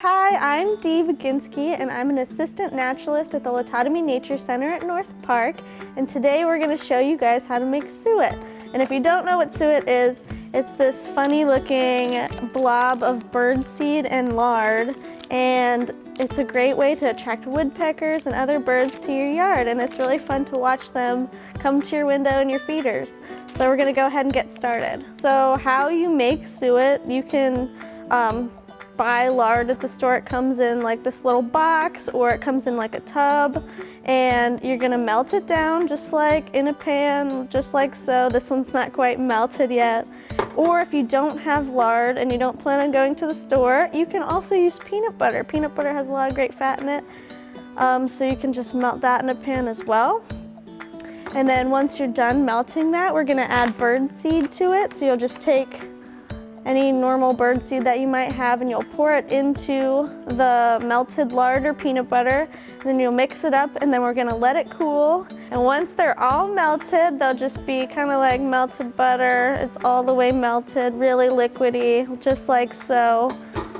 Hi, I'm Dee Vaginski, and I'm an assistant naturalist at the Latodami Nature Center at North Park, and today we're going to show you guys how to make suet. And if you don't know what suet is, it's this funny looking blob of birdseed and lard, and it's a great way to attract woodpeckers and other birds to your yard, and it's really fun to watch them come to your window and your feeders. So we're going to go ahead and get started. So how you make suet, you can buy lard at the store. It comes in like this little box, or it comes in like a tub, and you're gonna melt it down just like in a pan, just like so. This one's not quite melted yet. Or if you don't have lard and you don't plan on going to the store, you can also use peanut butter. Peanut butter has a lot of great fat in it, so you can just melt that in a pan as well. And then once you're done melting that, we're gonna add bird seed to it. So you'll just take any normal bird seed that you might have, and you'll pour it into the melted lard or peanut butter, and then you'll mix it up, and then we're gonna let it cool. And once they're all melted, they'll just be kind of like melted butter. It's all the way melted, really liquidy, just like so.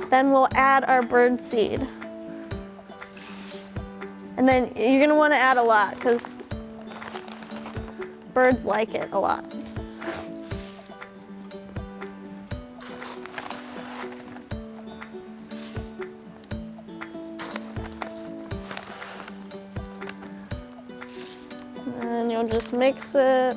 Then we'll add our bird seed. And then you're gonna wanna add a lot, because birds like it a lot. And you'll just mix it.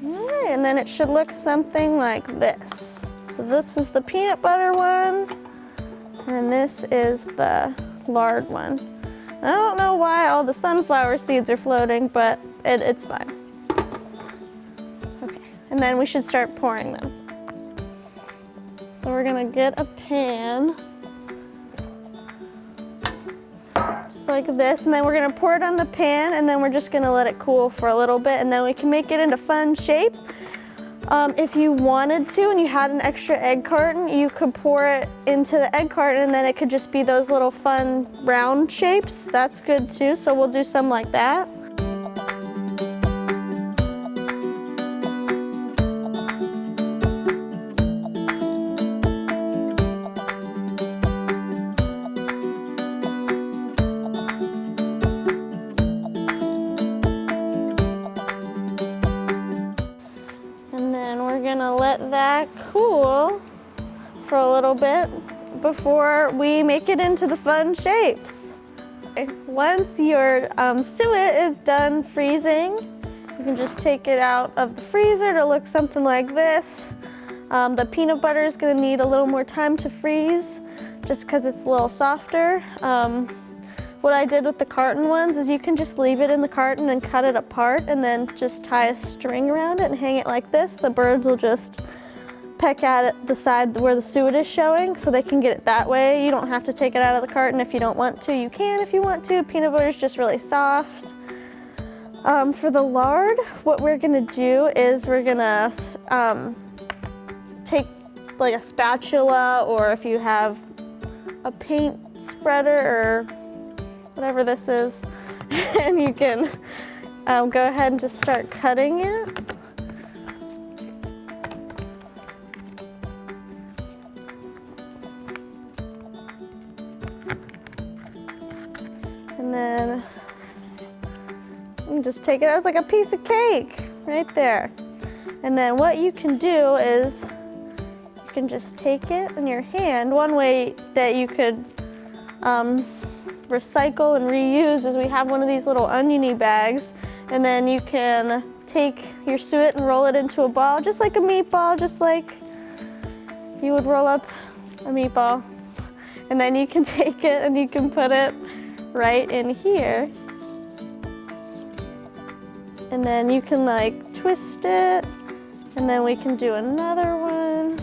Alright, and then it should look something like this. So this is the peanut butter one, and this is the lard one. I don't know why all the sunflower seeds are floating, but it's fine. Okay, and then we should start pouring them. So we're gonna get a pan, just like this, and then we're gonna pour it on the pan, and then we're just gonna let it cool for a little bit, and then we can make it into fun shapes. If you wanted to and you had an extra egg carton, you could pour it into the egg carton, and then it could just be those little fun round shapes. That's good too, so we'll do some like that. Gonna let that cool for a little bit before we make it into the fun shapes. Once your suet is done freezing, you can just take it out of the freezer to look something like this. The peanut butter is gonna need a little more time to freeze just because it's a little softer. What I did with the carton ones is you can just leave it in the carton and cut it apart, and then just tie a string around it and hang it like this. The birds will just peck at it, the side where the suet is showing, so they can get it that way. You don't have to take it out of the carton if you don't want to. You can if you want to. Peanut butter is just really soft. For the lard, what we're gonna do is we're gonna take like a spatula, or if you have a paint spreader or whatever this is, and you can go ahead and just start cutting it. And then you just take it as like a piece of cake right there. And then what you can do is you can just take it in your hand. One way that you could recycle and reuse is we have one of these little oniony bags, and then you can take your suet and roll it into a ball, just like a meatball, just like you would roll up a meatball. And then you can take it and you can put it right in here, and then you can like twist it, and then we can do another one.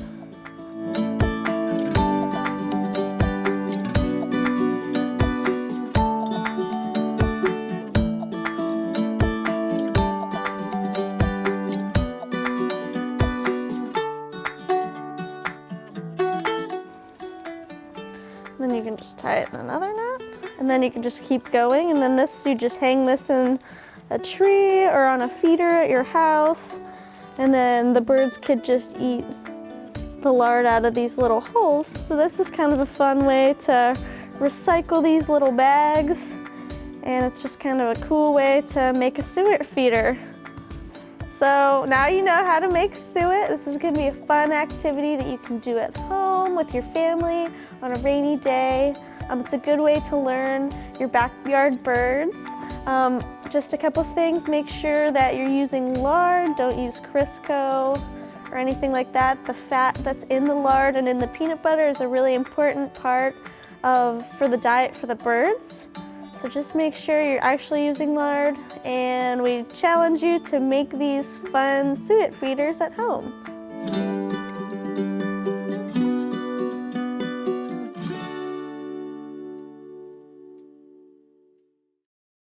Then you can just tie it in another knot. And then you can just keep going. And then this, you just hang this in a tree or on a feeder at your house. And then the birds could just eat the lard out of these little holes. So this is kind of a fun way to recycle these little bags. And it's just kind of a cool way to make a suet feeder. So now you know how to make suet. This is going to be a fun activity that you can do at home with your family on a rainy day. It's a good way to learn your backyard birds. Just a couple things, make sure that you're using lard, don't use Crisco or anything like that. The fat that's in the lard and in the peanut butter is a really important part for the diet for the birds. So just make sure you're actually using lard, and we challenge you to make these fun suet feeders at home.